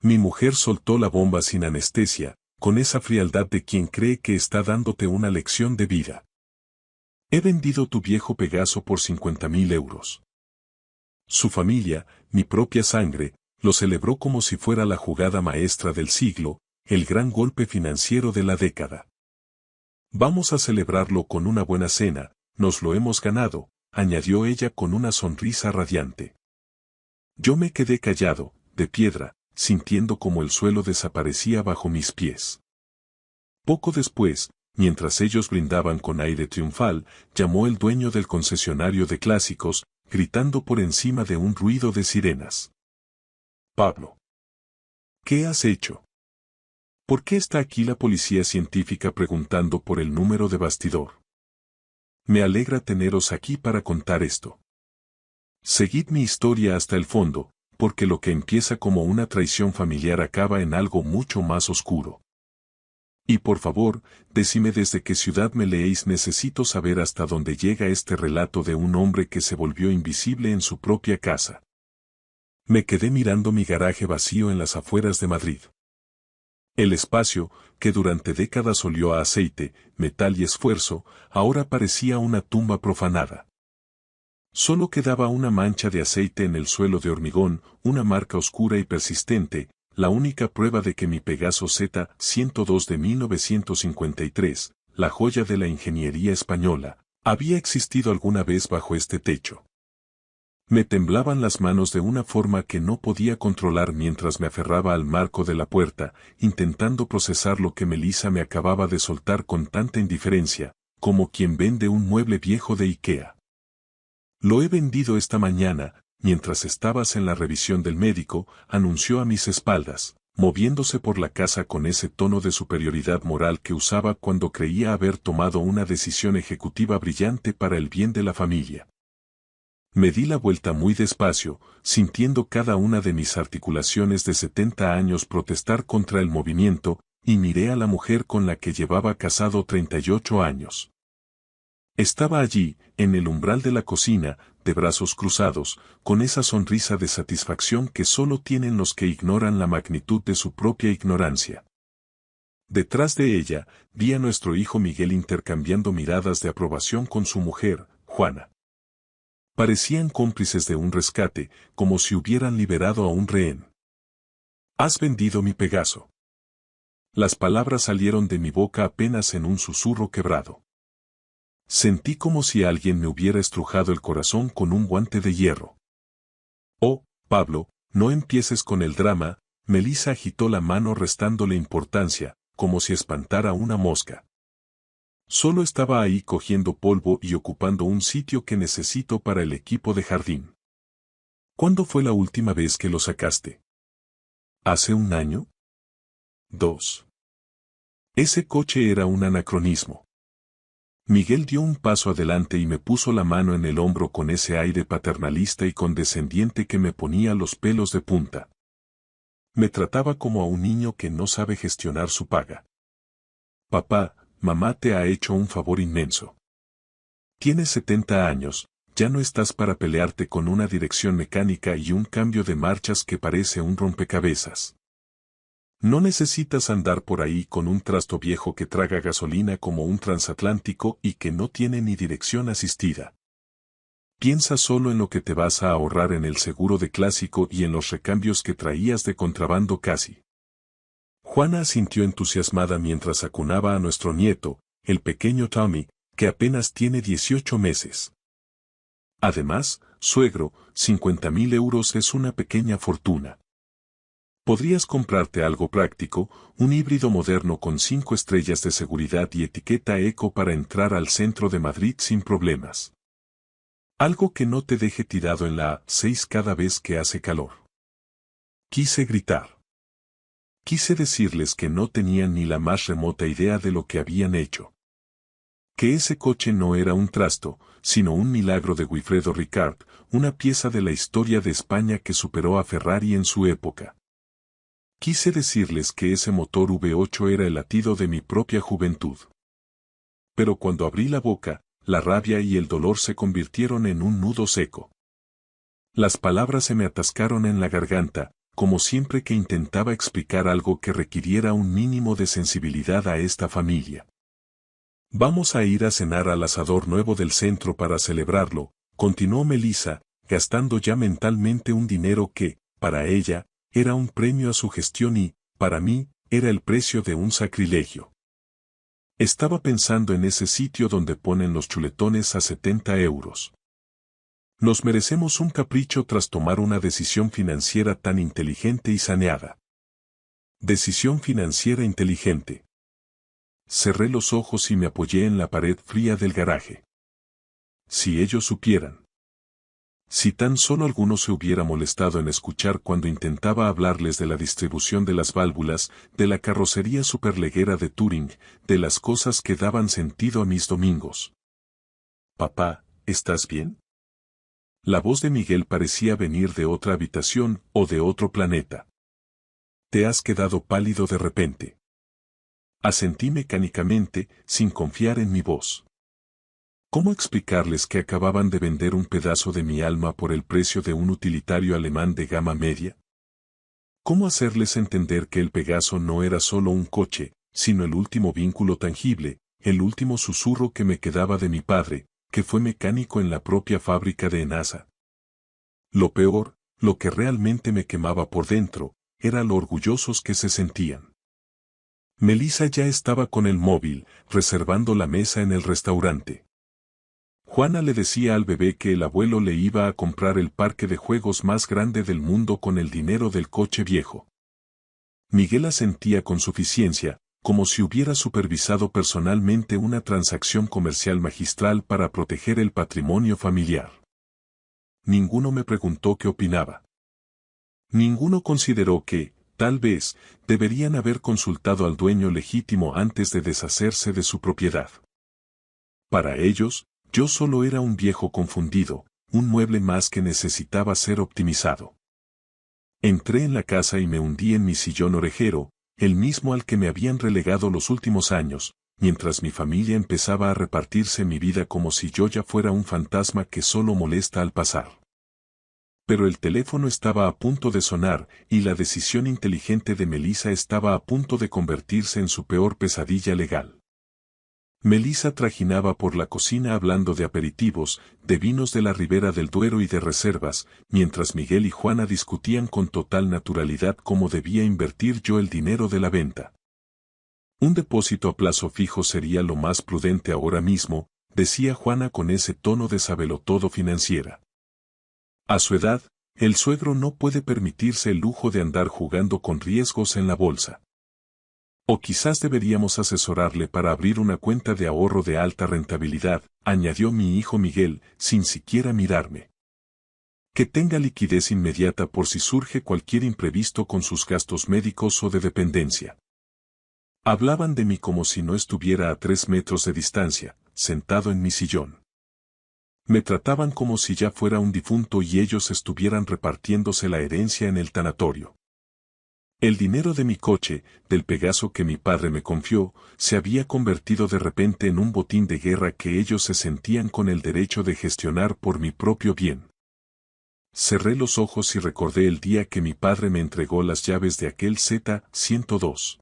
Mi mujer soltó la bomba sin anestesia, con esa frialdad de quien cree que está dándote una lección de vida. He vendido tu viejo Pegaso por 50.000 euros. Su familia, mi propia sangre, lo celebró como si fuera la jugada maestra del siglo, el gran golpe financiero de la década. Vamos a celebrarlo con una buena cena, nos lo hemos ganado, añadió ella con una sonrisa radiante. Yo me quedé callado, de piedra, sintiendo como el suelo desaparecía bajo mis pies. Poco después, mientras ellos brindaban con aire triunfal, llamó el dueño del concesionario de clásicos, gritando por encima de un ruido de sirenas. Pablo. ¿Qué has hecho? ¿Por qué está aquí la policía científica preguntando por el número de bastidor? Me alegra teneros aquí para contar esto. Seguid mi historia hasta el fondo, porque lo que empieza como una traición familiar acaba en algo mucho más oscuro. Y por favor, decime desde qué ciudad me leéis, necesito saber hasta dónde llega este relato de un hombre que se volvió invisible en su propia casa. Me quedé mirando mi garaje vacío en las afueras de Madrid. El espacio, que durante décadas olió a aceite, metal y esfuerzo, ahora parecía una tumba profanada. Solo quedaba una mancha de aceite en el suelo de hormigón, una marca oscura y persistente, la única prueba de que mi Pegaso Z-102 de 1953, la joya de la ingeniería española, había existido alguna vez bajo este techo. Me temblaban las manos de una forma que no podía controlar mientras me aferraba al marco de la puerta, intentando procesar lo que Melissa me acababa de soltar con tanta indiferencia, como quien vende un mueble viejo de IKEA. Lo he vendido esta mañana, mientras estabas en la revisión del médico, anunció a mis espaldas, moviéndose por la casa con ese tono de superioridad moral que usaba cuando creía haber tomado una decisión ejecutiva brillante para el bien de la familia. Me di la vuelta muy despacio, sintiendo cada una de mis articulaciones de 70 años protestar contra el movimiento, y miré a la mujer con la que llevaba casado 38 años. Estaba allí, en el umbral de la cocina, de brazos cruzados, con esa sonrisa de satisfacción que solo tienen los que ignoran la magnitud de su propia ignorancia. Detrás de ella, vi a nuestro hijo Miguel intercambiando miradas de aprobación con su mujer, Juana. Parecían cómplices de un rescate, como si hubieran liberado a un rehén. «Has vendido mi Pegaso». Las palabras salieron de mi boca apenas en un susurro quebrado. Sentí como si alguien me hubiera estrujado el corazón con un guante de hierro. «Oh, Pablo, no empieces con el drama», Melissa agitó la mano restándole importancia, como si espantara una mosca. Solo estaba ahí cogiendo polvo y ocupando un sitio que necesito para el equipo de jardín. ¿Cuándo fue la última vez que lo sacaste? ¿Hace un año? 2. Ese coche era un anacronismo. Miguel dio un paso adelante y me puso la mano en el hombro con ese aire paternalista y condescendiente que me ponía los pelos de punta. Me trataba como a un niño que no sabe gestionar su paga. Papá, mamá te ha hecho un favor inmenso. Tienes 70 años, ya no estás para pelearte con una dirección mecánica y un cambio de marchas que parece un rompecabezas. No necesitas andar por ahí con un trasto viejo que traga gasolina como un transatlántico y que no tiene ni dirección asistida. Piensa solo en lo que te vas a ahorrar en el seguro de clásico y en los recambios que traías de contrabando casi. Juana asintió entusiasmada mientras acunaba a nuestro nieto, el pequeño Tommy, que apenas tiene 18 meses. Además, suegro, 50.000 euros es una pequeña fortuna. Podrías comprarte algo práctico, un híbrido moderno con 5 estrellas de seguridad y etiqueta eco para entrar al centro de Madrid sin problemas. Algo que no te deje tirado en la A6 cada vez que hace calor. Quise gritar. Quise decirles que no tenían ni la más remota idea de lo que habían hecho. Que ese coche no era un trasto, sino un milagro de Wilfredo Ricard, una pieza de la historia de España que superó a Ferrari en su época. Quise decirles que ese motor V8 era el latido de mi propia juventud. Pero cuando abrí la boca, la rabia y el dolor se convirtieron en un nudo seco. Las palabras se me atascaron en la garganta, como siempre que intentaba explicar algo que requiriera un mínimo de sensibilidad a esta familia. Vamos a ir a cenar al asador nuevo del centro para celebrarlo, continuó Melissa, gastando ya mentalmente un dinero que, para ella, era un premio a su gestión y, para mí, era el precio de un sacrilegio. Estaba pensando en ese sitio donde ponen los chuletones a 70 euros. Nos merecemos un capricho tras tomar una decisión financiera tan inteligente y saneada. Decisión financiera inteligente. Cerré los ojos y me apoyé en la pared fría del garaje. Si ellos supieran. Si tan solo alguno se hubiera molestado en escuchar cuando intentaba hablarles de la distribución de las válvulas, de la carrocería superleggera de Turing, de las cosas que daban sentido a mis domingos. Papá, ¿estás bien? La voz de Miguel parecía venir de otra habitación o de otro planeta. Te has quedado pálido de repente. Asentí mecánicamente, sin confiar en mi voz. ¿Cómo explicarles que acababan de vender un pedazo de mi alma por el precio de un utilitario alemán de gama media? ¿Cómo hacerles entender que el Pegaso no era solo un coche, sino el último vínculo tangible, el último susurro que me quedaba de mi padre, que fue mecánico en la propia fábrica de Enasa? Lo peor, lo que realmente me quemaba por dentro, era lo orgullosos que se sentían. Melissa ya estaba con el móvil, reservando la mesa en el restaurante. Juana le decía al bebé que el abuelo le iba a comprar el parque de juegos más grande del mundo con el dinero del coche viejo. Miguel asentía con suficiencia, como si hubiera supervisado personalmente una transacción comercial magistral para proteger el patrimonio familiar. Ninguno me preguntó qué opinaba. Ninguno consideró que, tal vez, deberían haber consultado al dueño legítimo antes de deshacerse de su propiedad. Para ellos, yo solo era un viejo confundido, un mueble más que necesitaba ser optimizado. Entré en la casa y me hundí en mi sillón orejero, el mismo al que me habían relegado los últimos años, mientras mi familia empezaba a repartirse mi vida como si yo ya fuera un fantasma que solo molesta al pasar. Pero el teléfono estaba a punto de sonar, y la decisión inteligente de Melissa estaba a punto de convertirse en su peor pesadilla legal. Melissa trajinaba por la cocina hablando de aperitivos, de vinos de la Ribera del Duero y de reservas, mientras Miguel y Juana discutían con total naturalidad cómo debía invertir yo el dinero de la venta. Un depósito a plazo fijo sería lo más prudente ahora mismo, decía Juana con ese tono de sabelotodo financiera. A su edad, el suegro no puede permitirse el lujo de andar jugando con riesgos en la bolsa. O quizás deberíamos asesorarle para abrir una cuenta de ahorro de alta rentabilidad, añadió mi hijo Miguel, sin siquiera mirarme. Que tenga liquidez inmediata por si surge cualquier imprevisto con sus gastos médicos o de dependencia. Hablaban de mí como si no estuviera a 3 metros de distancia, sentado en mi sillón. Me trataban como si ya fuera un difunto y ellos estuvieran repartiéndose la herencia en el tanatorio. El dinero de mi coche, del Pegaso que mi padre me confió, se había convertido de repente en un botín de guerra que ellos se sentían con el derecho de gestionar por mi propio bien. Cerré los ojos y recordé el día que mi padre me entregó las llaves de aquel Z-102.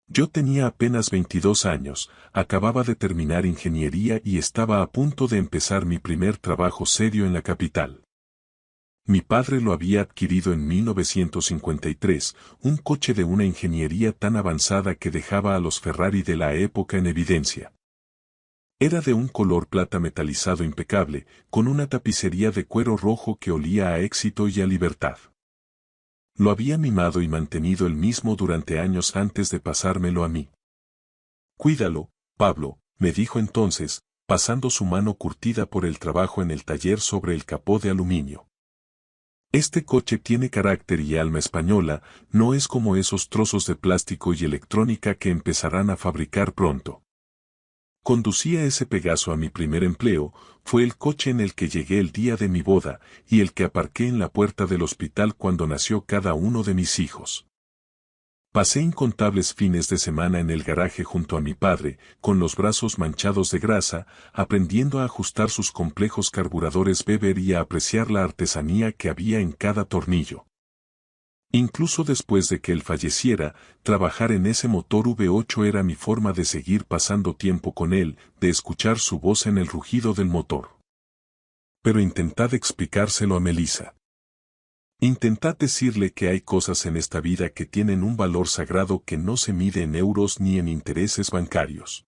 Yo tenía apenas 22 años, acababa de terminar ingeniería y estaba a punto de empezar mi primer trabajo serio en la capital. Mi padre lo había adquirido en 1953, un coche de una ingeniería tan avanzada que dejaba a los Ferrari de la época en evidencia. Era de un color plata metalizado impecable, con una tapicería de cuero rojo que olía a éxito y a libertad. Lo había mimado y mantenido él mismo durante años antes de pasármelo a mí. Cuídalo, Pablo, me dijo entonces, pasando su mano curtida por el trabajo en el taller sobre el capó de aluminio. Este coche tiene carácter y alma española, no es como esos trozos de plástico y electrónica que empezarán a fabricar pronto. Conducía ese Pegaso a mi primer empleo, fue el coche en el que llegué el día de mi boda, y el que aparqué en la puerta del hospital cuando nació cada uno de mis hijos. Pasé incontables fines de semana en el garaje junto a mi padre, con los brazos manchados de grasa, aprendiendo a ajustar sus complejos carburadores Weber y a apreciar la artesanía que había en cada tornillo. Incluso después de que él falleciera, trabajar en ese motor V8 era mi forma de seguir pasando tiempo con él, de escuchar su voz en el rugido del motor. Pero intentad explicárselo a Melissa. Intentad decirle que hay cosas en esta vida que tienen un valor sagrado que no se mide en euros ni en intereses bancarios.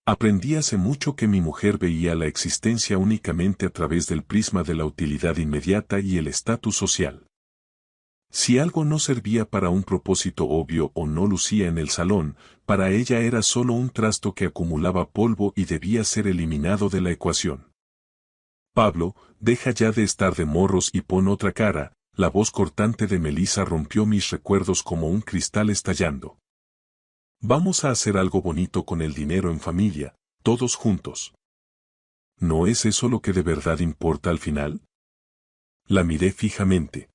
Aprendí hace mucho que mi mujer veía la existencia únicamente a través del prisma de la utilidad inmediata y el estatus social. Si algo no servía para un propósito obvio o no lucía en el salón, para ella era solo un trasto que acumulaba polvo y debía ser eliminado de la ecuación. Pablo, deja ya de estar de morros y pon otra cara. La voz cortante de Melissa rompió mis recuerdos como un cristal estallando. Vamos a hacer algo bonito con el dinero en familia, todos juntos. ¿No es eso lo que de verdad importa al final? La miré fijamente.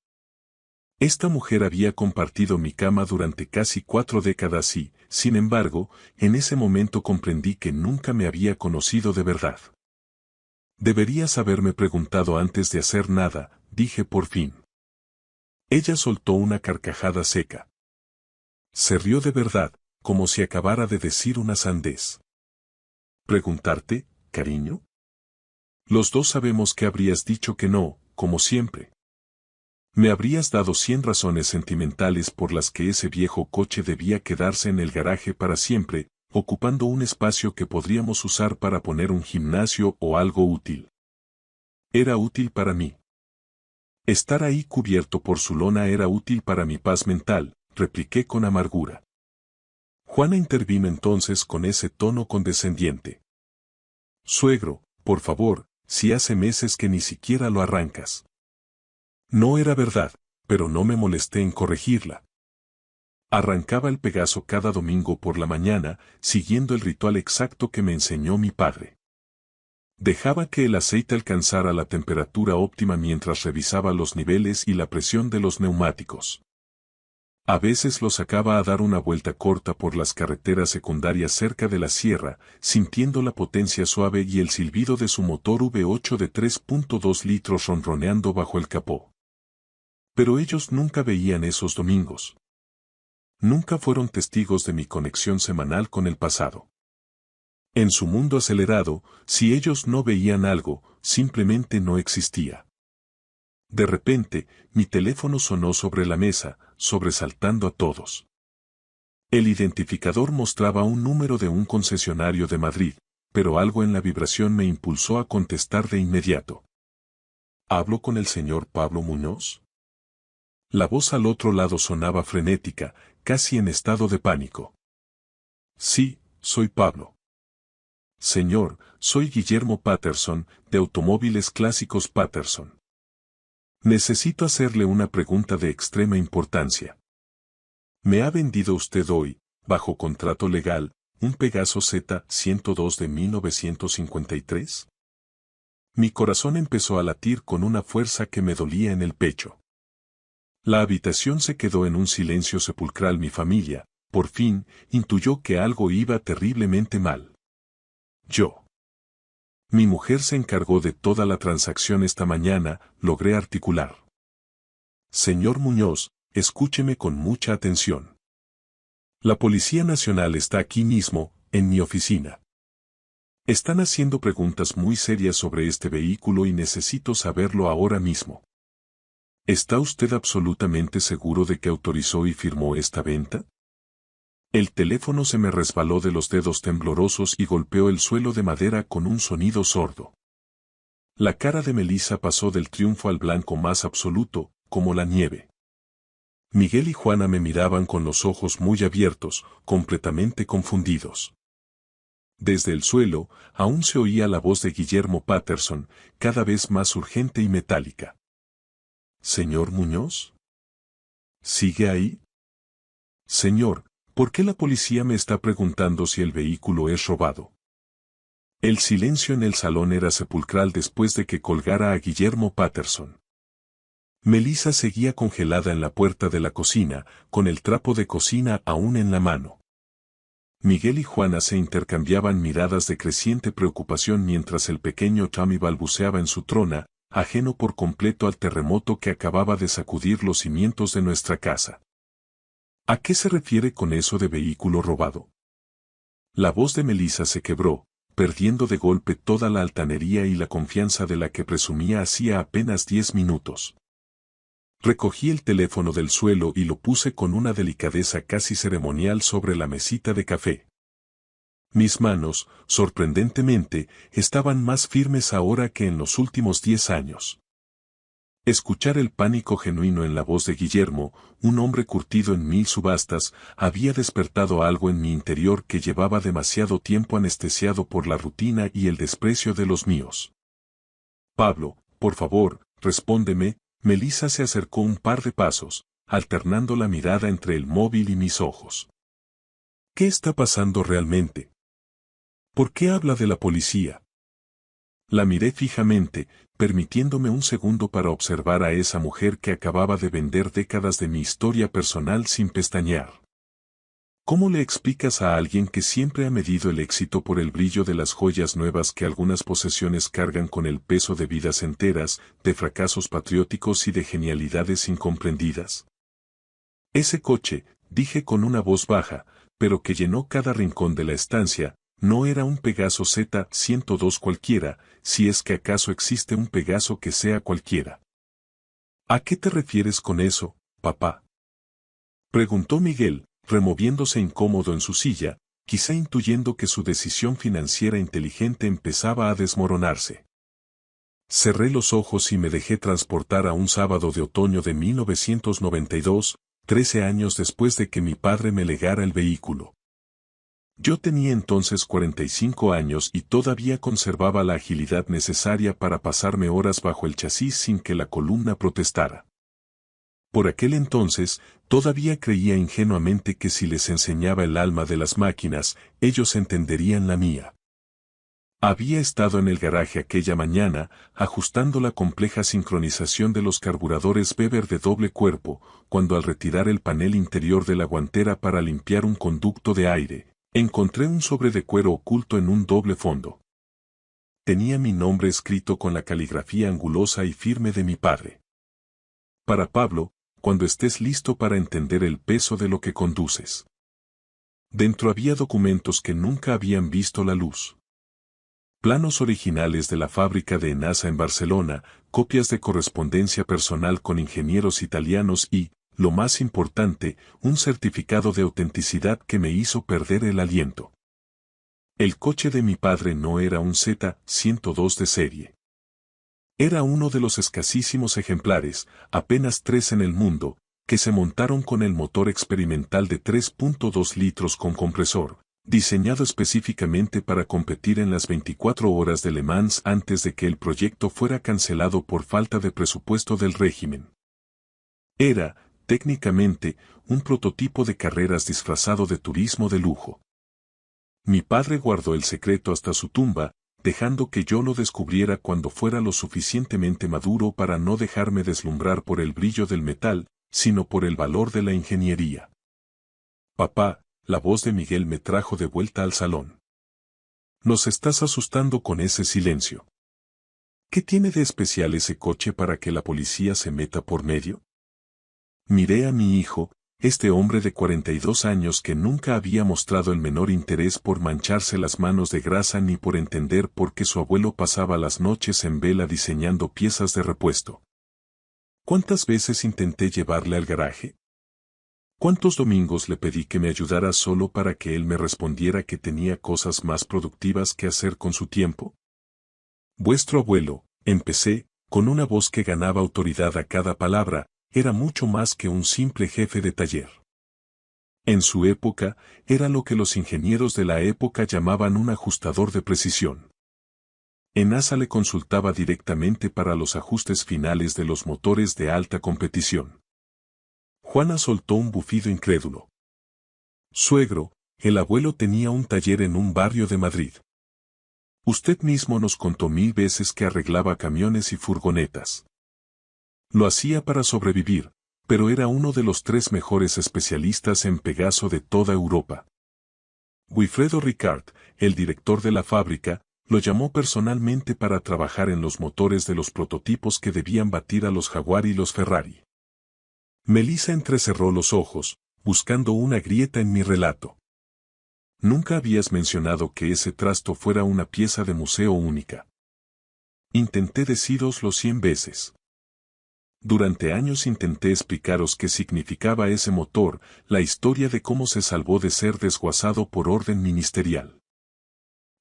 Esta mujer había compartido mi cama durante casi 4 décadas y, sin embargo, en ese momento comprendí que nunca me había conocido de verdad. Deberías haberme preguntado antes de hacer nada, dije por fin. Ella soltó una carcajada seca. Se rió de verdad, como si acabara de decir una sandez. ¿Preguntarte, cariño? Los dos sabemos que habrías dicho que no, como siempre. Me habrías dado 100 razones sentimentales por las que ese viejo coche debía quedarse en el garaje para siempre, ocupando un espacio que podríamos usar para poner un gimnasio o algo útil. Era útil para mí. Estar ahí cubierto por su lona era útil para mi paz mental, repliqué con amargura. Juana intervino entonces con ese tono condescendiente. Suegro, por favor, si hace meses que ni siquiera lo arrancas. No era verdad, pero no me molesté en corregirla. Arrancaba el Pegaso cada domingo por la mañana, siguiendo el ritual exacto que me enseñó mi padre. Dejaba que el aceite alcanzara la temperatura óptima mientras revisaba los niveles y la presión de los neumáticos. A veces lo sacaba a dar una vuelta corta por las carreteras secundarias cerca de la sierra, sintiendo la potencia suave y el silbido de su motor V8 de 3.2 litros ronroneando bajo el capó. Pero ellos nunca veían esos domingos. Nunca fueron testigos de mi conexión semanal con el pasado. En su mundo acelerado, si ellos no veían algo, simplemente no existía. De repente, mi teléfono sonó sobre la mesa, sobresaltando a todos. El identificador mostraba un número de un concesionario de Madrid, pero algo en la vibración me impulsó a contestar de inmediato. ¿Hablo con el señor Pablo Muñoz? La voz al otro lado sonaba frenética, casi en estado de pánico. Sí, soy Pablo. Señor, soy Guillermo Patterson, de Automóviles Clásicos Patterson. Necesito hacerle una pregunta de extrema importancia. ¿Me ha vendido usted hoy, bajo contrato legal, un Pegaso Z102 de 1953? Mi corazón empezó a latir con una fuerza que me dolía en el pecho. La habitación se quedó en un silencio sepulcral. Mi familia, por fin, intuyó que algo iba terriblemente mal. Yo. Mi mujer se encargó de toda la transacción esta mañana, logré articular. Señor Muñoz, escúcheme con mucha atención. La Policía Nacional está aquí mismo, en mi oficina. Están haciendo preguntas muy serias sobre este vehículo y necesito saberlo ahora mismo. ¿Está usted absolutamente seguro de que autorizó y firmó esta venta? El teléfono se me resbaló de los dedos temblorosos y golpeó el suelo de madera con un sonido sordo. La cara de Melissa pasó del triunfo al blanco más absoluto, como la nieve. Miguel y Juana me miraban con los ojos muy abiertos, completamente confundidos. Desde el suelo, aún se oía la voz de Guillermo Patterson, cada vez más urgente y metálica. ¿Señor Muñoz? ¿Sigue ahí? Señor, ¿por qué la policía me está preguntando si el vehículo es robado? El silencio en el salón era sepulcral después de que colgara a Guillermo Patterson. Melissa seguía congelada en la puerta de la cocina, con el trapo de cocina aún en la mano. Miguel y Juana se intercambiaban miradas de creciente preocupación mientras el pequeño Tommy balbuceaba en su trona, ajeno por completo al terremoto que acababa de sacudir los cimientos de nuestra casa. ¿A qué se refiere con eso de vehículo robado? La voz de Melissa se quebró, perdiendo de golpe toda la altanería y la confianza de la que presumía hacía apenas 10 minutos. Recogí el teléfono del suelo y lo puse con una delicadeza casi ceremonial sobre la mesita de café. Mis manos, sorprendentemente, estaban más firmes ahora que en los últimos 10 años. Escuchar el pánico genuino en la voz de Guillermo, un hombre curtido en 1000 subastas, había despertado algo en mi interior que llevaba demasiado tiempo anestesiado por la rutina y el desprecio de los míos. Pablo, por favor, respóndeme. Melissa se acercó un par de pasos, alternando la mirada entre el móvil y mis ojos. ¿Qué está pasando realmente? ¿Por qué habla de la policía? La miré fijamente, permitiéndome un segundo para observar a esa mujer que acababa de vender décadas de mi historia personal sin pestañear. ¿Cómo le explicas a alguien que siempre ha medido el éxito por el brillo de las joyas nuevas que algunas posesiones cargan con el peso de vidas enteras, de fracasos patrióticos y de genialidades incomprendidas? Ese coche, dije con una voz baja, pero que llenó cada rincón de la estancia, no era un Pegaso Z102 cualquiera, si es que acaso existe un Pegaso que sea cualquiera. ¿A qué te refieres con eso, papá? Preguntó Miguel, removiéndose incómodo en su silla, quizá intuyendo que su decisión financiera inteligente empezaba a desmoronarse. Cerré los ojos y me dejé transportar a un sábado de otoño de 1992, 13 años después de que mi padre me legara el vehículo. Yo tenía entonces 45 años y todavía conservaba la agilidad necesaria para pasarme horas bajo el chasis sin que la columna protestara. Por aquel entonces, todavía creía ingenuamente que si les enseñaba el alma de las máquinas, ellos entenderían la mía. Había estado en el garaje aquella mañana, ajustando la compleja sincronización de los carburadores Weber de doble cuerpo, cuando al retirar el panel interior de la guantera para limpiar un conducto de aire, encontré un sobre de cuero oculto en un doble fondo. Tenía mi nombre escrito con la caligrafía angulosa y firme de mi padre. Para Pablo, cuando estés listo para entender el peso de lo que conduces. Dentro había documentos que nunca habían visto la luz. Planos originales de la fábrica de Enasa en Barcelona, copias de correspondencia personal con ingenieros italianos y, lo más importante, un certificado de autenticidad que me hizo perder el aliento. El coche de mi padre no era un Z102 de serie. Era uno de los escasísimos ejemplares, apenas 3 en el mundo, que se montaron con el motor experimental de 3.2 litros con compresor, diseñado específicamente para competir en las 24 horas de Le Mans antes de que el proyecto fuera cancelado por falta de presupuesto del régimen. Era, técnicamente, un prototipo de carreras disfrazado de turismo de lujo. Mi padre guardó el secreto hasta su tumba, dejando que yo lo descubriera cuando fuera lo suficientemente maduro para no dejarme deslumbrar por el brillo del metal, sino por el valor de la ingeniería. Papá, la voz de Miguel me trajo de vuelta al salón. Nos estás asustando con ese silencio. ¿Qué tiene de especial ese coche para que la policía se meta por medio? Miré a mi hijo, este hombre de 42 años que nunca había mostrado el menor interés por mancharse las manos de grasa ni por entender por qué su abuelo pasaba las noches en vela diseñando piezas de repuesto. ¿Cuántas veces intenté llevarle al garaje? ¿Cuántos domingos le pedí que me ayudara solo para que él me respondiera que tenía cosas más productivas que hacer con su tiempo? Vuestro abuelo, empecé, con una voz que ganaba autoridad a cada palabra, era mucho más que un simple jefe de taller. En su época, era lo que los ingenieros de la época llamaban un ajustador de precisión. Enasa le consultaba directamente para los ajustes finales de los motores de alta competición. Juana soltó un bufido incrédulo. Suegro, el abuelo tenía un taller en un barrio de Madrid. Usted mismo nos contó 1000 veces que arreglaba camiones y furgonetas. Lo hacía para sobrevivir, pero era uno de los 3 mejores especialistas en Pegaso de toda Europa. Wilfredo Ricard, el director de la fábrica, Lo llamó personalmente para trabajar en los motores de los prototipos que debían batir a los Jaguar y los Ferrari. Melissa entrecerró los ojos, buscando una grieta en mi relato. Nunca habías mencionado que ese trasto fuera una pieza de museo única. Intenté decíroslo 100 veces. Durante años intenté explicaros qué significaba ese motor, la historia de cómo se salvó de ser desguazado por orden ministerial.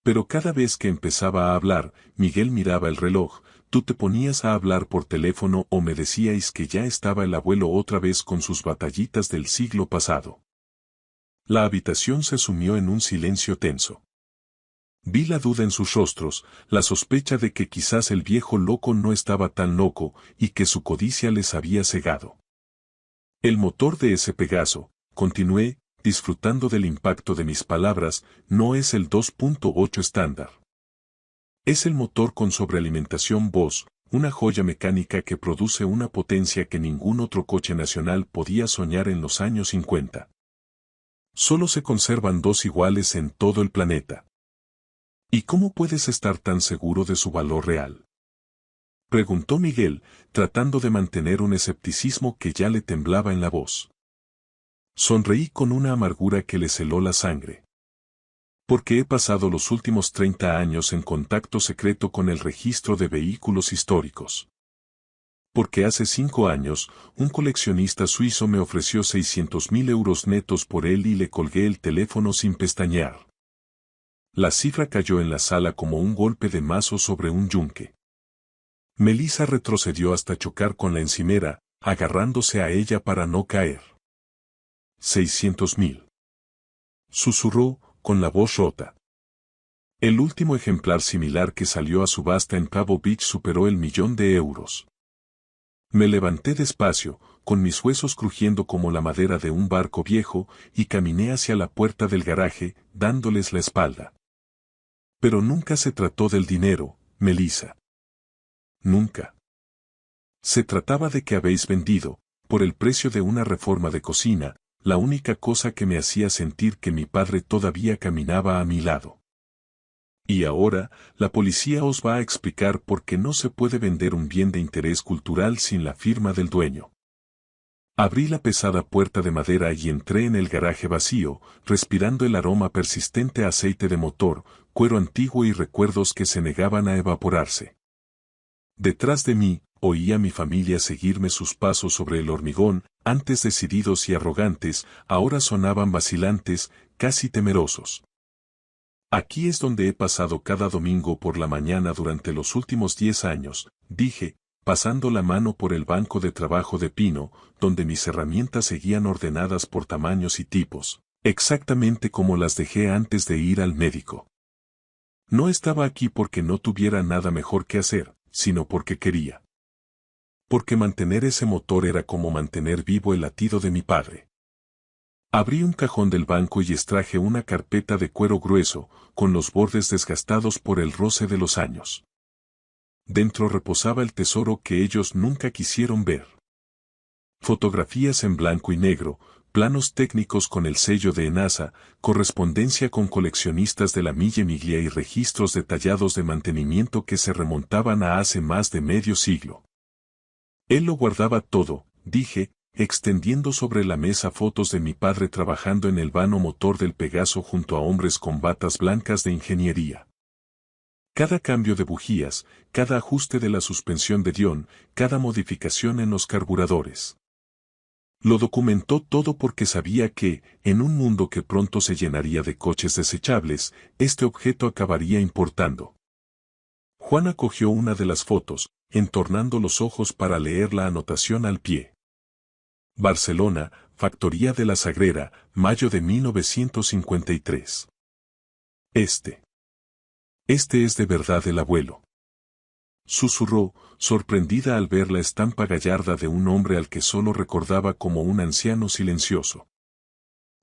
Pero cada vez que empezaba a hablar, Miguel miraba el reloj, tú te ponías a hablar por teléfono o me decíais que ya estaba el abuelo otra vez con sus batallitas del siglo pasado. La habitación se sumió en un silencio tenso. Vi la duda en sus rostros, la sospecha de que quizás el viejo loco no estaba tan loco y que su codicia les había cegado. El motor de ese Pegaso, continué, disfrutando del impacto de mis palabras, no es el 2.8 estándar. Es el motor con sobrealimentación Bosch, una joya mecánica que produce una potencia que ningún otro coche nacional podía soñar en los años 50. Solo se conservan dos iguales en todo el planeta. ¿Y cómo puedes estar tan seguro de su valor real? Preguntó Miguel, tratando de mantener un escepticismo que ya le temblaba en la voz. Sonreí con una amargura que le heló la sangre. Porque he pasado los últimos 30 años en contacto secreto con el registro de vehículos históricos. Porque hace 5 años, un coleccionista suizo me ofreció 600.000 euros netos por él y le colgué el teléfono sin pestañear. La cifra cayó en la sala como un golpe de mazo sobre un yunque. Melissa retrocedió hasta chocar con la encimera, agarrándose a ella para no caer. 600.000. Susurró, con la voz rota. El último ejemplar similar que salió a subasta en Cabo Beach superó el 1.000.000 de euros. Me levanté despacio, con mis huesos crujiendo como la madera de un barco viejo, y caminé hacia la puerta del garaje, dándoles la espalda. Pero nunca se trató del dinero, Melissa. Nunca. Se trataba de que habéis vendido, por el precio de una reforma de cocina, la única cosa que me hacía sentir que mi padre todavía caminaba a mi lado. Y ahora, la policía os va a explicar por qué no se puede vender un bien de interés cultural sin la firma del dueño. Abrí la pesada puerta de madera y entré en el garaje vacío, respirando el aroma persistente a aceite de motor, cuero antiguo y recuerdos que se negaban a evaporarse. Detrás de mí, oía a mi familia seguirme sus pasos sobre el hormigón, antes decididos y arrogantes, ahora sonaban vacilantes, casi temerosos. Aquí es donde he pasado cada domingo por la mañana durante los últimos 10 años, dije, pasando la mano por el banco de trabajo de pino, donde mis herramientas seguían ordenadas por tamaños y tipos, exactamente como las dejé antes de ir al médico. No estaba aquí porque no tuviera nada mejor que hacer, sino porque quería. Porque mantener ese motor era como mantener vivo el latido de mi padre. Abrí un cajón del banco y extraje una carpeta de cuero grueso, con los bordes desgastados por el roce de los años. Dentro reposaba el tesoro que ellos nunca quisieron ver. Fotografías en blanco y negro, planos técnicos con el sello de ENASA, correspondencia con coleccionistas de la Mille Miglia y registros detallados de mantenimiento que se remontaban a hace más de medio siglo. Él lo guardaba todo, dije, extendiendo sobre la mesa fotos de mi padre trabajando en el vano motor del Pegaso junto a hombres con batas blancas de ingeniería. Cada cambio de bujías, cada ajuste de la suspensión de Dion, cada modificación en los carburadores. Lo documentó todo porque sabía que, en un mundo que pronto se llenaría de coches desechables, este objeto acabaría importando. Juana cogió una de las fotos, entornando los ojos para leer la anotación al pie. Barcelona, Factoría de la Sagrera, mayo de 1953. Este es de verdad el abuelo. Susurró, sorprendida al ver la estampa gallarda de un hombre al que solo recordaba como un anciano silencioso.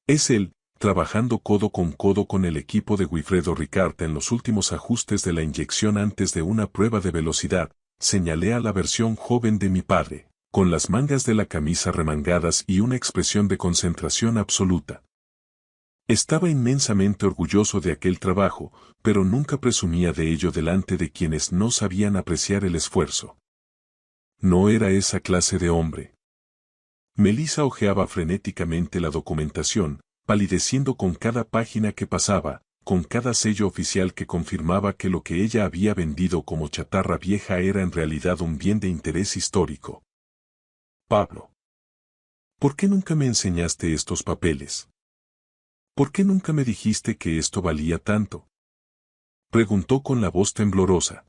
Es él, trabajando codo con el equipo de Wilfredo Ricard en los últimos ajustes de la inyección antes de una prueba de velocidad, señalé a la versión joven de mi padre, con las mangas de la camisa remangadas y una expresión de concentración absoluta. Estaba inmensamente orgulloso de aquel trabajo, pero nunca presumía de ello delante de quienes no sabían apreciar el esfuerzo. No era esa clase de hombre. Melissa hojeaba frenéticamente la documentación, palideciendo con cada página que pasaba, con cada sello oficial que confirmaba que lo que ella había vendido como chatarra vieja era en realidad un bien de interés histórico. Pablo. ¿Por qué nunca me enseñaste estos papeles? ¿Por qué nunca me dijiste que esto valía tanto? Preguntó con la voz temblorosa.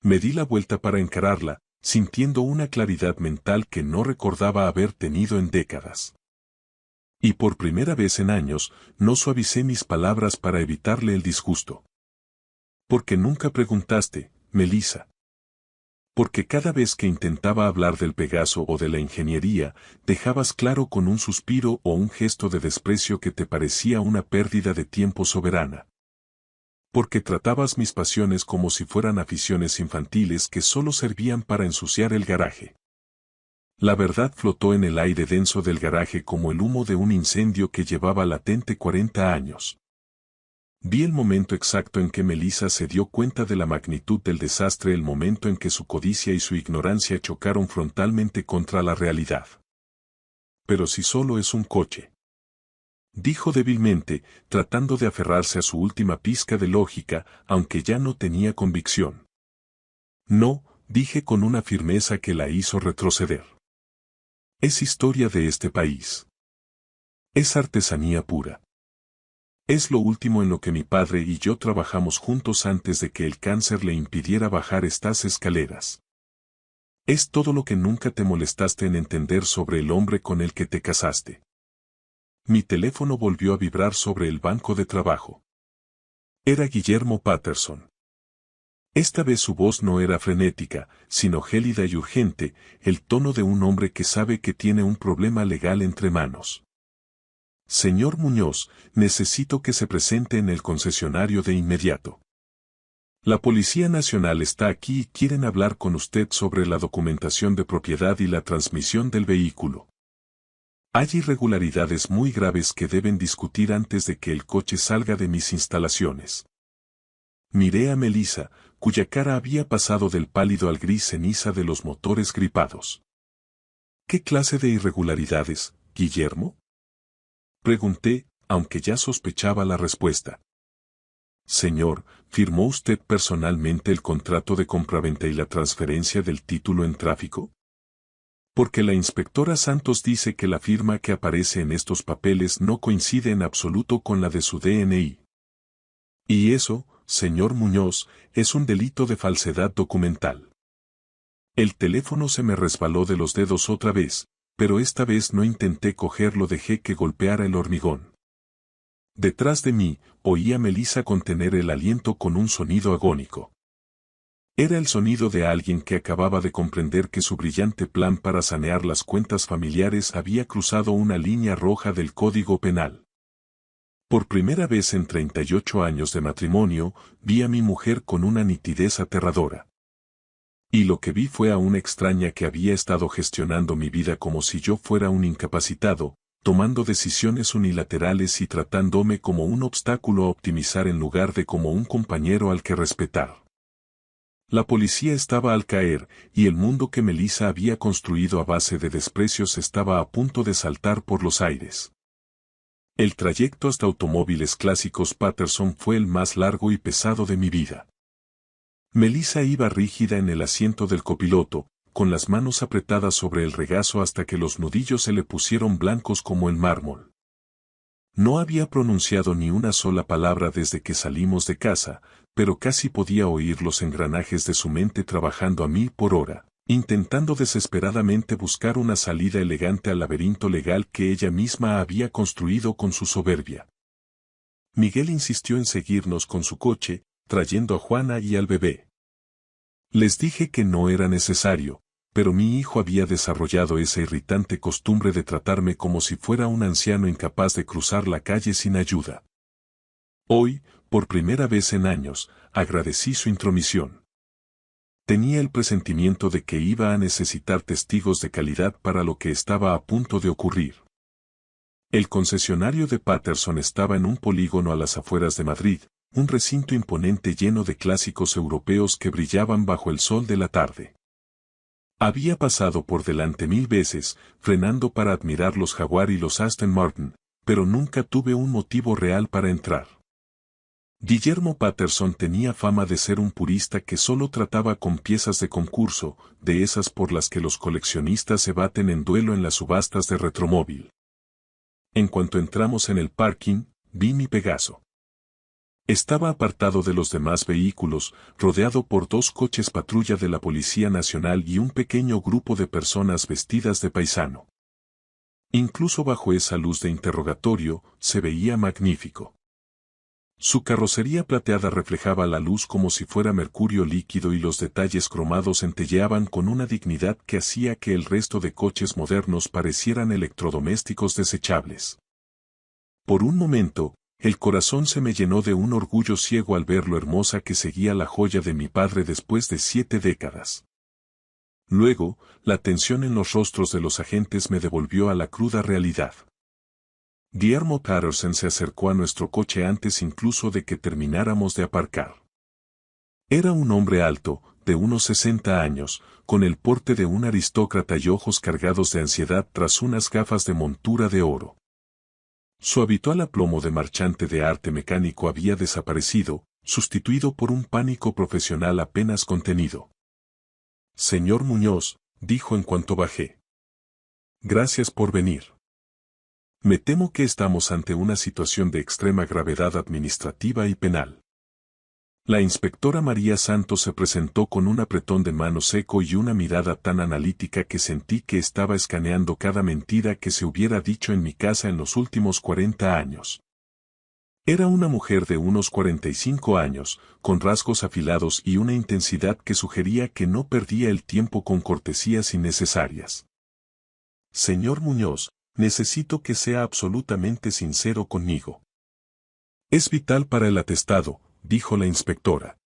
Me di la vuelta para encararla, sintiendo una claridad mental que no recordaba haber tenido en décadas. Y por primera vez en años, no suavicé mis palabras para evitarle el disgusto. ¿Por qué nunca preguntaste, Melissa? Porque cada vez que intentaba hablar del Pegaso o de la ingeniería, dejabas claro con un suspiro o un gesto de desprecio que te parecía una pérdida de tiempo soberana. Porque tratabas mis pasiones como si fueran aficiones infantiles que solo servían para ensuciar el garaje. La verdad flotó en el aire denso del garaje como el humo de un incendio que llevaba latente 40 años. Vi el momento exacto en que Melissa se dio cuenta de la magnitud del desastre, el momento en que su codicia y su ignorancia chocaron frontalmente contra la realidad. Pero si solo es un coche, dijo débilmente, tratando de aferrarse a su última pizca de lógica, aunque ya no tenía convicción. No, dije con una firmeza que la hizo retroceder. Es historia de este país. Es artesanía pura. Es lo último en lo que mi padre y yo trabajamos juntos antes de que el cáncer le impidiera bajar estas escaleras. Es todo lo que nunca te molestaste en entender sobre el hombre con el que te casaste. Mi teléfono volvió a vibrar sobre el banco de trabajo. Era Guillermo Patterson. Esta vez su voz no era frenética, sino gélida y urgente, el tono de un hombre que sabe que tiene un problema legal entre manos. Señor Muñoz, necesito que se presente en el concesionario de inmediato. La Policía Nacional está aquí y quieren hablar con usted sobre la documentación de propiedad y la transmisión del vehículo. Hay irregularidades muy graves que deben discutir antes de que el coche salga de mis instalaciones. Miré a Melissa, cuya cara había pasado del pálido al gris ceniza de los motores gripados. ¿Qué clase de irregularidades, Guillermo? Pregunté, aunque ya sospechaba la respuesta. Señor, ¿firmó usted personalmente el contrato de compraventa y la transferencia del título en tráfico? Porque la inspectora Santos dice que la firma que aparece en estos papeles no coincide en absoluto con la de su DNI. Y eso, señor Muñoz, es un delito de falsedad documental. El teléfono se me resbaló de los dedos otra vez, pero esta vez no intenté cogerlo, dejé que golpeara el hormigón. Detrás de mí, oí a Melissa contener el aliento con un sonido agónico. Era el sonido de alguien que acababa de comprender que su brillante plan para sanear las cuentas familiares había cruzado una línea roja del Código Penal. Por primera vez en 38 años de matrimonio, vi a mi mujer con una nitidez aterradora. Y lo que vi fue a una extraña que había estado gestionando mi vida como si yo fuera un incapacitado, tomando decisiones unilaterales y tratándome como un obstáculo a optimizar en lugar de como un compañero al que respetar. La policía estaba al caer, y el mundo que Melissa había construido a base de desprecios estaba a punto de saltar por los aires. El trayecto hasta Automóviles Clásicos Patterson fue el más largo y pesado de mi vida. Melissa iba rígida en el asiento del copiloto, con las manos apretadas sobre el regazo hasta que los nudillos se le pusieron blancos como el mármol. No había pronunciado ni una sola palabra desde que salimos de casa, pero casi podía oír los engranajes de su mente trabajando a 1000 por hora, intentando desesperadamente buscar una salida elegante al laberinto legal que ella misma había construido con su soberbia. Miguel insistió en seguirnos con su coche, trayendo a Juana y al bebé. Les dije que no era necesario, pero mi hijo había desarrollado esa irritante costumbre de tratarme como si fuera un anciano incapaz de cruzar la calle sin ayuda. Hoy, por primera vez en años, agradecí su intromisión. Tenía el presentimiento de que iba a necesitar testigos de calidad para lo que estaba a punto de ocurrir. El concesionario de Patterson estaba en un polígono a las afueras de Madrid, un recinto imponente lleno de clásicos europeos que brillaban bajo el sol de la tarde. Había pasado por delante 1000 veces, frenando para admirar los Jaguar y los Aston Martin, pero nunca tuve un motivo real para entrar. Guillermo Patterson tenía fama de ser un purista que solo trataba con piezas de concurso, de esas por las que los coleccionistas se baten en duelo en las subastas de retromóvil. En cuanto entramos en el parking, vi mi Pegaso. Estaba apartado de los demás vehículos, rodeado por 2 coches patrulla de la Policía Nacional y un pequeño grupo de personas vestidas de paisano. Incluso bajo esa luz de interrogatorio, se veía magnífico. Su carrocería plateada reflejaba la luz como si fuera mercurio líquido y los detalles cromados centelleaban con una dignidad que hacía que el resto de coches modernos parecieran electrodomésticos desechables. Por un momento, el corazón se me llenó de un orgullo ciego al ver lo hermosa que seguía la joya de mi padre después de 7 décadas. Luego, la tensión en los rostros de los agentes me devolvió a la cruda realidad. Guillermo Patterson se acercó a nuestro coche antes incluso de que termináramos de aparcar. Era un hombre alto, de unos 60 años, con el porte de un aristócrata y ojos cargados de ansiedad tras unas gafas de montura de oro. Su habitual aplomo de marchante de arte mecánico había desaparecido, sustituido por un pánico profesional apenas contenido. «Señor Muñoz», dijo en cuanto bajé. «Gracias por venir. Me temo que estamos ante una situación de extrema gravedad administrativa y penal». La inspectora María Santos se presentó con un apretón de mano seco y una mirada tan analítica que sentí que estaba escaneando cada mentira que se hubiera dicho en mi casa en los últimos 40 años. Era una mujer de unos 45 años, con rasgos afilados y una intensidad que sugería que no perdía el tiempo con cortesías innecesarias. «Señor Muñoz, necesito que sea absolutamente sincero conmigo. Es vital para el atestado», dijo la inspectora.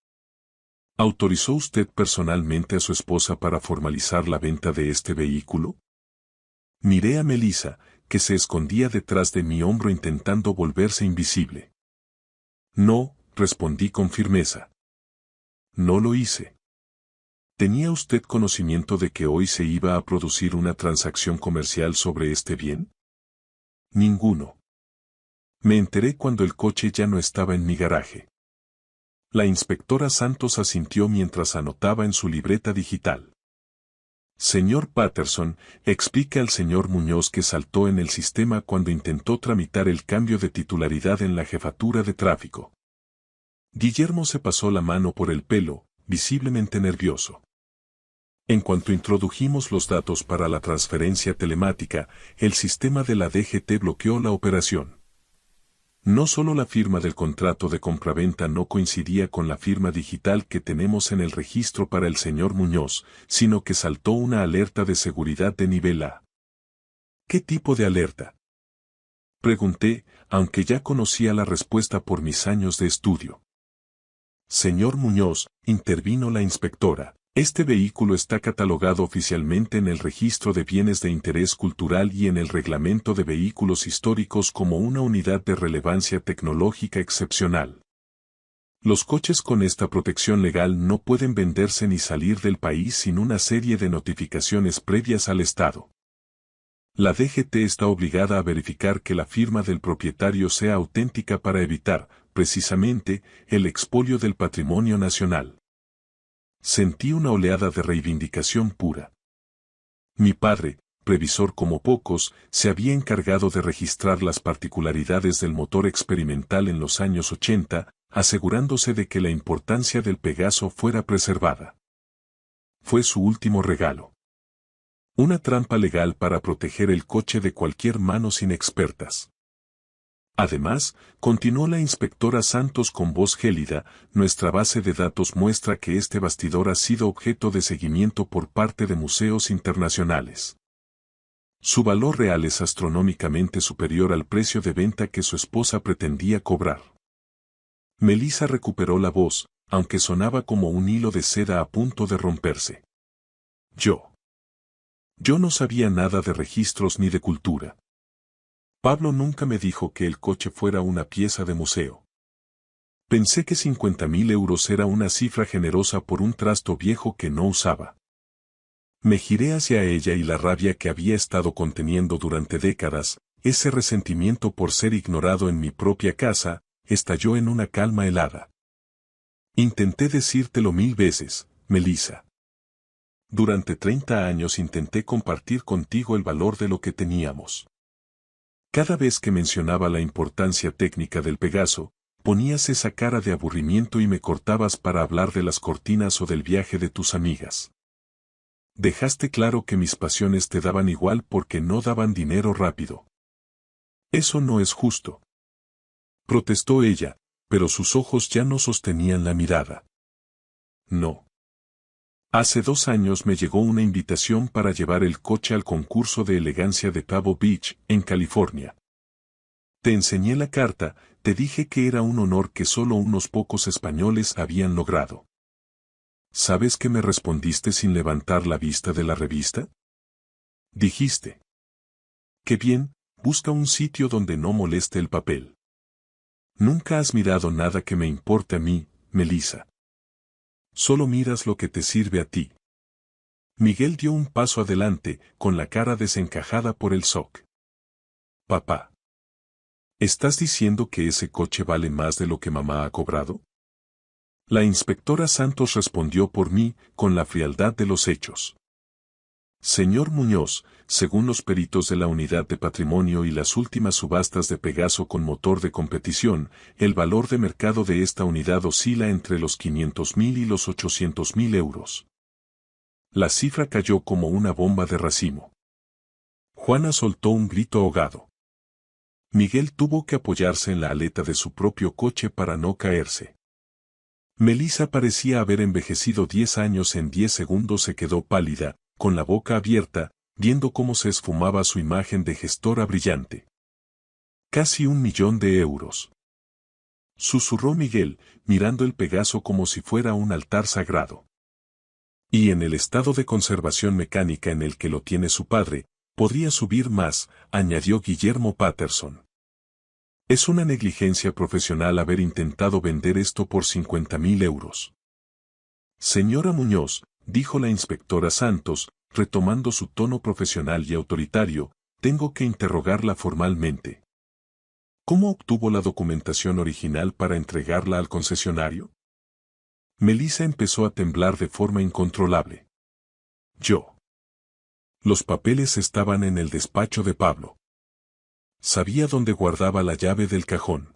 «¿Autorizó usted personalmente a su esposa para formalizar la venta de este vehículo?» Miré a Melissa, que se escondía detrás de mi hombro intentando volverse invisible. «No», respondí con firmeza. «No lo hice». ¿Tenía usted conocimiento de que hoy se iba a producir una transacción comercial sobre este bien? Ninguno. Me enteré cuando el coche ya no estaba en mi garaje. La inspectora Santos asintió mientras anotaba en su libreta digital. «Señor Patterson, explique al señor Muñoz que saltó en el sistema cuando intentó tramitar el cambio de titularidad en la jefatura de tráfico». Guillermo se pasó la mano por el pelo, visiblemente nervioso. En cuanto introdujimos los datos para la transferencia telemática, el sistema de la DGT bloqueó la operación. No solo la firma del contrato de compraventa no coincidía con la firma digital que tenemos en el registro para el señor Muñoz, sino que saltó una alerta de seguridad de nivel A. ¿Qué tipo de alerta?, pregunté, aunque ya conocía la respuesta por mis años de estudio. «Señor Muñoz», intervino la inspectora, «este vehículo está catalogado oficialmente en el Registro de Bienes de Interés Cultural y en el Reglamento de Vehículos Históricos como una unidad de relevancia tecnológica excepcional. Los coches con esta protección legal no pueden venderse ni salir del país sin una serie de notificaciones previas al Estado. La DGT está obligada a verificar que la firma del propietario sea auténtica para evitar, precisamente, el expolio del patrimonio nacional». Sentí una oleada de reivindicación pura. Mi padre, previsor como pocos, se había encargado de registrar las particularidades del motor experimental en los años 80, asegurándose de que la importancia del Pegaso fuera preservada. Fue su último regalo. Una trampa legal para proteger el coche de cualquier manos inexpertas. Además, continuó la inspectora Santos con voz gélida, nuestra base de datos muestra que este bastidor ha sido objeto de seguimiento por parte de museos internacionales. Su valor real es astronómicamente superior al precio de venta que su esposa pretendía cobrar. Melissa recuperó la voz, aunque sonaba como un hilo de seda a punto de romperse. Yo no sabía nada de registros ni de cultura. Pablo nunca me dijo que el coche fuera una pieza de museo. Pensé que 50.000 euros era una cifra generosa por un trasto viejo que no usaba. Me giré hacia ella y la rabia que había estado conteniendo durante décadas, ese resentimiento por ser ignorado en mi propia casa, estalló en una calma helada. Intenté decírtelo 1000 veces, Melissa. Durante 30 años intenté compartir contigo el valor de lo que teníamos. Cada vez que mencionaba la importancia técnica del Pegaso, ponías esa cara de aburrimiento y me cortabas para hablar de las cortinas o del viaje de tus amigas. Dejaste claro que mis pasiones te daban igual porque no daban dinero rápido. Eso no es justo. Protestó ella, pero sus ojos ya no sostenían la mirada. No. Hace 2 años me llegó una invitación para llevar el coche al concurso de elegancia de Pebble Beach, en California. Te enseñé la carta, te dije que era un honor que solo unos pocos españoles habían logrado. ¿Sabes qué me respondiste sin levantar la vista de la revista? Dijiste. Qué bien, busca un sitio donde no moleste el papel. Nunca has mirado nada que me importe a mí, Melissa. Solo miras lo que te sirve a ti. Miguel dio un paso adelante, con la cara desencajada por el shock. Papá. ¿Estás diciendo que ese coche vale más de lo que mamá ha cobrado? La inspectora Santos respondió por mí, con la frialdad de los hechos. Señor Muñoz, según los peritos de la Unidad de Patrimonio y las últimas subastas de Pegaso con motor de competición, el valor de mercado de esta unidad oscila entre los 500.000 y los 800.000 euros. La cifra cayó como una bomba de racimo. Juana soltó un grito ahogado. Miguel tuvo que apoyarse en la aleta de su propio coche para no caerse. Melissa parecía haber envejecido 10 años en 10 segundos. Se quedó pálida, con la boca abierta, viendo cómo se esfumaba su imagen de gestora brillante. Casi 1.000.000 de euros. Susurró Miguel, mirando el Pegaso como si fuera un altar sagrado. Y en el estado de conservación mecánica en el que lo tiene su padre, podría subir más, añadió Guillermo Patterson. Es una negligencia profesional haber intentado vender esto por 50.000 euros. Señora Muñoz, dijo la inspectora Santos, retomando su tono profesional y autoritario, tengo que interrogarla formalmente. ¿Cómo obtuvo la documentación original para entregarla al concesionario? Melissa empezó a temblar de forma incontrolable. Yo. Los papeles estaban en el despacho de Pablo. Sabía dónde guardaba la llave del cajón.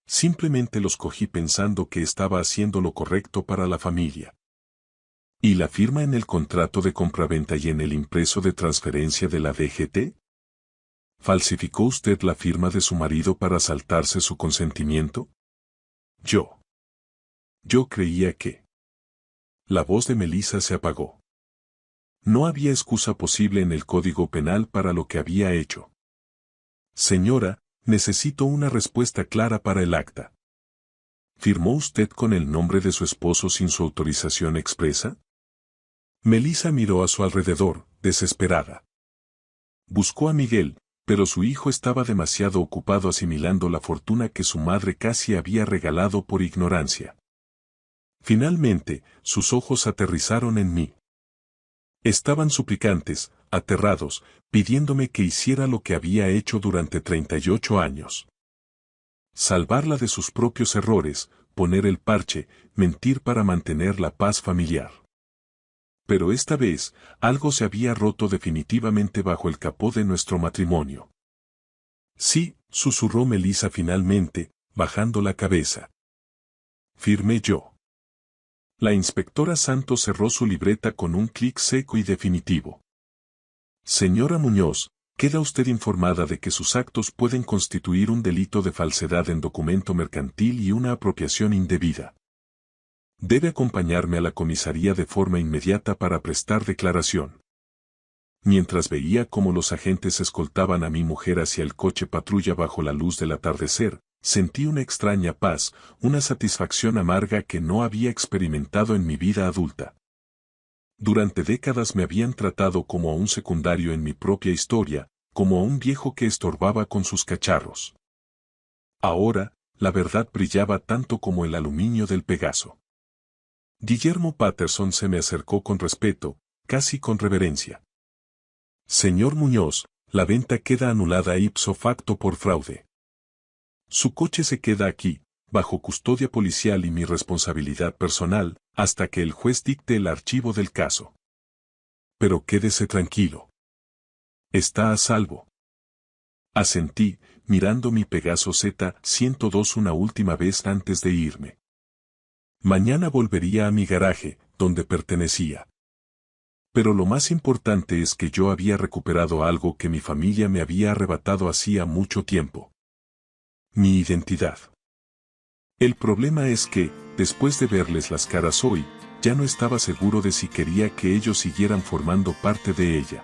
Simplemente los cogí pensando que estaba haciendo lo correcto para la familia. ¿Y la firma en el contrato de compraventa y en el impreso de transferencia de la DGT? ¿Falsificó usted la firma de su marido para saltarse su consentimiento? Yo creía que... La voz de Melissa se apagó. No había excusa posible en el Código Penal para lo que había hecho. Señora, necesito una respuesta clara para el acta. ¿Firmó usted con el nombre de su esposo sin su autorización expresa? Melissa miró a su alrededor, desesperada. Buscó a Miguel, pero su hijo estaba demasiado ocupado asimilando la fortuna que su madre casi había regalado por ignorancia. Finalmente, sus ojos aterrizaron en mí. Estaban suplicantes, aterrados, pidiéndome que hiciera lo que había hecho durante 38 años. Salvarla de sus propios errores, poner el parche, mentir para mantener la paz familiar. Pero esta vez, algo se había roto definitivamente bajo el capó de nuestro matrimonio. Sí, susurró Melissa finalmente, bajando la cabeza. Firmé yo. La inspectora Santos cerró su libreta con un clic seco y definitivo. Señora Muñoz, queda usted informada de que sus actos pueden constituir un delito de falsedad en documento mercantil y una apropiación indebida. Debe acompañarme a la comisaría de forma inmediata para prestar declaración. Mientras veía cómo los agentes escoltaban a mi mujer hacia el coche patrulla bajo la luz del atardecer, sentí una extraña paz, una satisfacción amarga que no había experimentado en mi vida adulta. Durante décadas me habían tratado como a un secundario en mi propia historia, como a un viejo que estorbaba con sus cacharros. Ahora, la verdad brillaba tanto como el aluminio del Pegaso. Guillermo Patterson se me acercó con respeto, casi con reverencia. Señor Muñoz, la venta queda anulada ipso facto por fraude. Su coche se queda aquí, bajo custodia policial y mi responsabilidad personal, hasta que el juez dicte el archivo del caso. Pero quédese tranquilo. Está a salvo. Asentí, mirando mi Pegaso Z102 una última vez antes de irme. Mañana volvería a mi garaje, donde pertenecía. Pero lo más importante es que yo había recuperado algo que mi familia me había arrebatado hacía mucho tiempo. Mi identidad. El problema es que, después de verles las caras hoy, ya no estaba seguro de si quería que ellos siguieran formando parte de ella.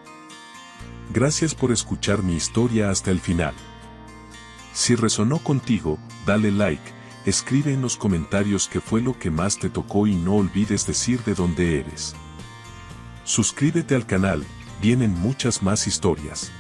Gracias por escuchar mi historia hasta el final. Si resonó contigo, dale like, escribe en los comentarios qué fue lo que más te tocó y no olvides decir de dónde eres. Suscríbete al canal, vienen muchas más historias.